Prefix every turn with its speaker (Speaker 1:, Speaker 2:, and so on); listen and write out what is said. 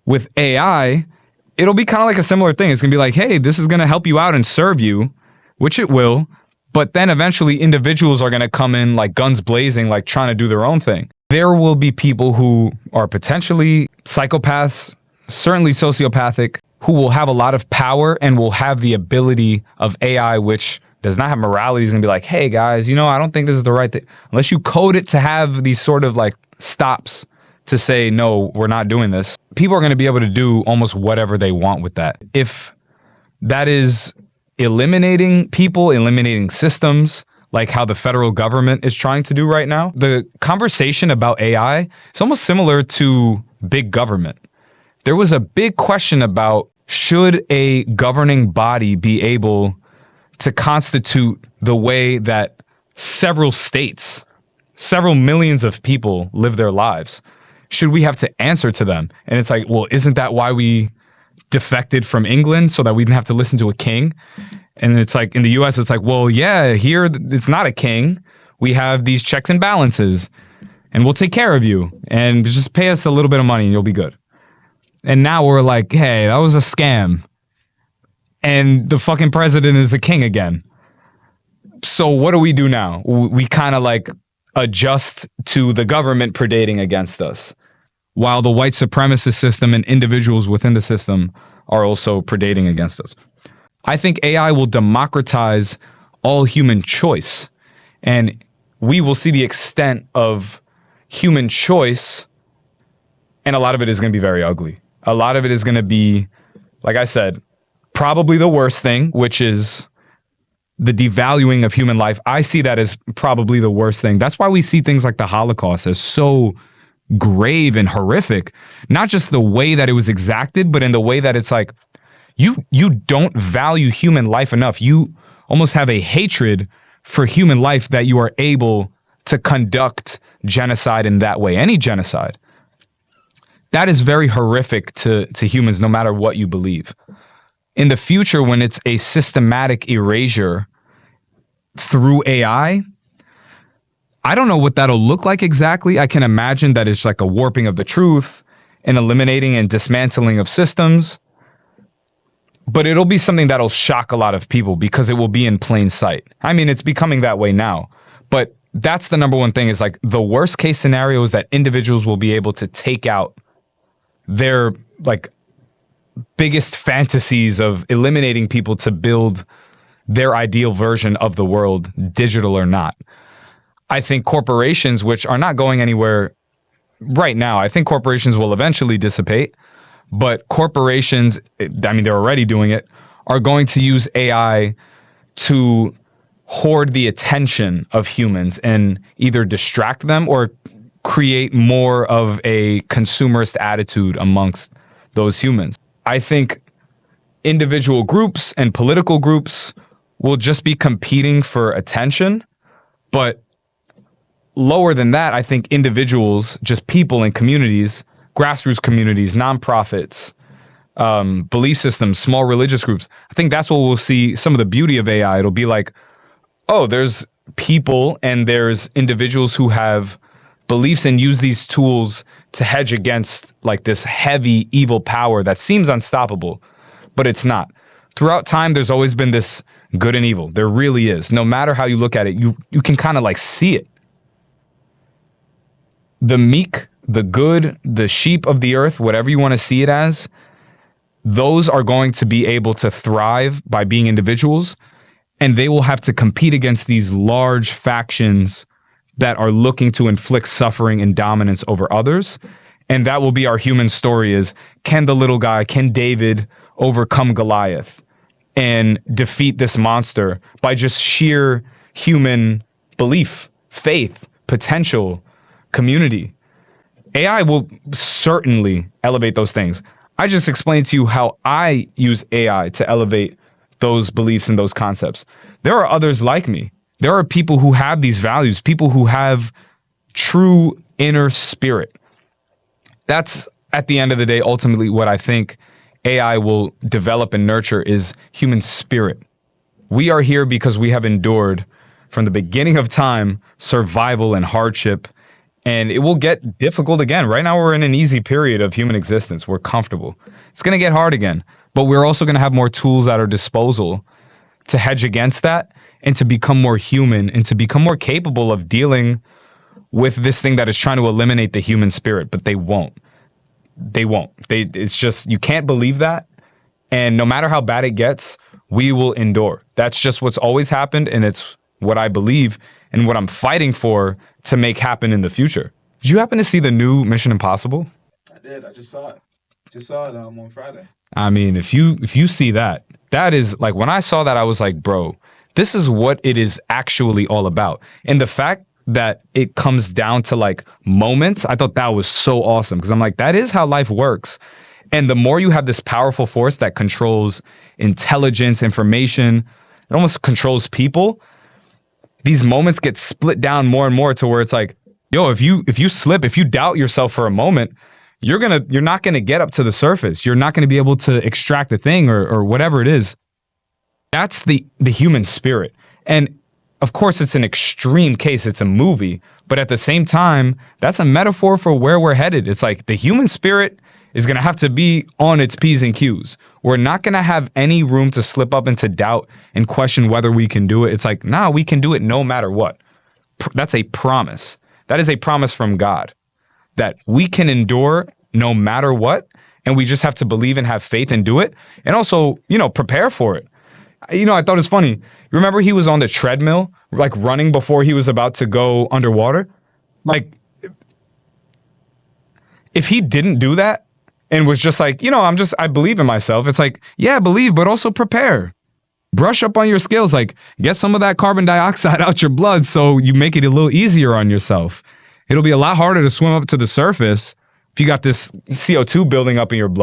Speaker 1: With AI, it'll be kind of like a similar thing. It's going to be like, hey, this is going to help you out and serve you, which it will. But then eventually individuals are going to come in like guns blazing, like trying to do their own thing. There will be people who are potentially psychopaths, certainly sociopathic, who will have a lot of power and will have the ability of AI, which does not have morality. Is going to be like, hey guys, I don't think this is the right thing. Unless you code it to have these sort of like stops to say, no, we're not doing this. People are going to be able to do almost whatever they want with that. If that is eliminating people, eliminating systems, like how the federal government is trying to do right now, the conversation about AI is almost similar to big government. There was a big question about, should a governing body be able to constitute the way that several states, several millions of people live their lives? Should we have to answer to them? And it's like, well, isn't that why we defected from England, so that we didn't have to listen to a king? And it's like, in the US, it's like, well, yeah, here it's not a king. We have these checks and balances, and we'll take care of you, and just pay us a little bit of money and you'll be good. And now we're like, hey, that was a scam. And the fucking president is a king again. So what do we do now? We kind of like adjust to the government predating against us, while the white supremacist system and individuals within the system are also predating against us. I think AI will democratize all human choice, and we will see the extent of human choice, and a lot of it is going to be very ugly. A lot of it is going to be, like I said, probably the worst thing, which is the devaluing of human life. I see that as probably the worst thing. That's why we see things like the Holocaust as so grave and horrific. Not just the way that it was exacted, but in the way that it's like, you don't value human life enough. You almost have a hatred for human life that you are able to conduct genocide in that way, any genocide. That is very horrific to humans, no matter what you believe. In the future, when it's a systematic erasure through AI, I don't know what that'll look like exactly. I can imagine that it's like a warping of the truth, an eliminating and dismantling of systems. But it'll be something that'll shock a lot of people because it will be in plain sight. I mean, it's becoming that way now. But that's the number one thing, is like the worst case scenario is that individuals will be able to take out their like biggest fantasies of eliminating people to build their ideal version of the world, digital or not. I think corporations, which are not going anywhere right now, I think corporations will eventually dissipate, but corporations, I mean, they're already doing it, are going to use AI to hoard the attention of humans and either distract them or create more of a consumerist attitude amongst those humans. I think individual groups and political groups will just be competing for attention, but lower than that, I think individuals, just people in communities, grassroots communities, nonprofits, belief systems, small religious groups, I think that's what we'll see some of the beauty of AI. It'll be like, oh, there's people and there's individuals who have beliefs and use these tools to hedge against like this heavy evil power that seems unstoppable, but it's not. Throughout time, there's always been this good and evil. There really is. No matter how you look at it, you can kind of like see it. The meek, the good, the sheep of the earth, whatever you want to see it as, those are going to be able to thrive by being individuals, and they will have to compete against these large factions that are looking to inflict suffering and dominance over others. And that will be our human story, is can the little guy, can David overcome Goliath and defeat this monster by just sheer human belief, faith, potential, community? AI will certainly elevate those things. I just explained to you how I use AI to elevate those beliefs and those concepts. There are others like me. There are people who have these values, people who have true inner spirit. That's, at the end of the day, ultimately what I think AI will develop and nurture is human spirit. We are here because we have endured from the beginning of time survival and hardship And it will get difficult again. Right now, we're in an easy period of human existence. We're comfortable. It's going to get hard again. But we're also going to have more tools at our disposal to hedge against that and to become more human and to become more capable of dealing with this thing that is trying to eliminate the human spirit. But they won't. They won't. It's just, you can't believe that. And no matter how bad it gets, we will endure. That's just what's always happened. And it's what I believe and what I'm fighting for to make happen in the future. Did you happen to see the new Mission Impossible?
Speaker 2: I did. I just saw it. Just saw it on Friday.
Speaker 1: I mean, if you see that, that is like, when I saw that, I was like, bro, this is what it is actually all about. And the fact that it comes down to like moments, I thought that was so awesome, because I'm like, that is how life works. And the more you have this powerful force that controls intelligence, information, it almost controls people, these moments get split down more and more to where it's like, yo, if you slip, if you doubt yourself for a moment, you're not gonna get up to the surface. You're not gonna be able to extract the thing or whatever it is. That's the human spirit. And of course, it's an extreme case. It's a movie, but at the same time, that's a metaphor for where we're headed. It's like the human spirit is going to have to be on its P's and Q's. We're not going to have any room to slip up into doubt and question whether we can do it. It's like, nah, we can do it no matter what. That's a promise. That is a promise from God that we can endure no matter what. And we just have to believe and have faith and do it. And also, prepare for it. I thought it was funny. You remember he was on the treadmill, like running before he was about to go underwater? Like, if he didn't do that and was just like, I believe in myself. It's like, yeah, believe, but also prepare. Brush up on your skills. Like, get some of that carbon dioxide out your blood so you make it a little easier on yourself. It'll be a lot harder to swim up to the surface if you got this CO2 building up in your blood.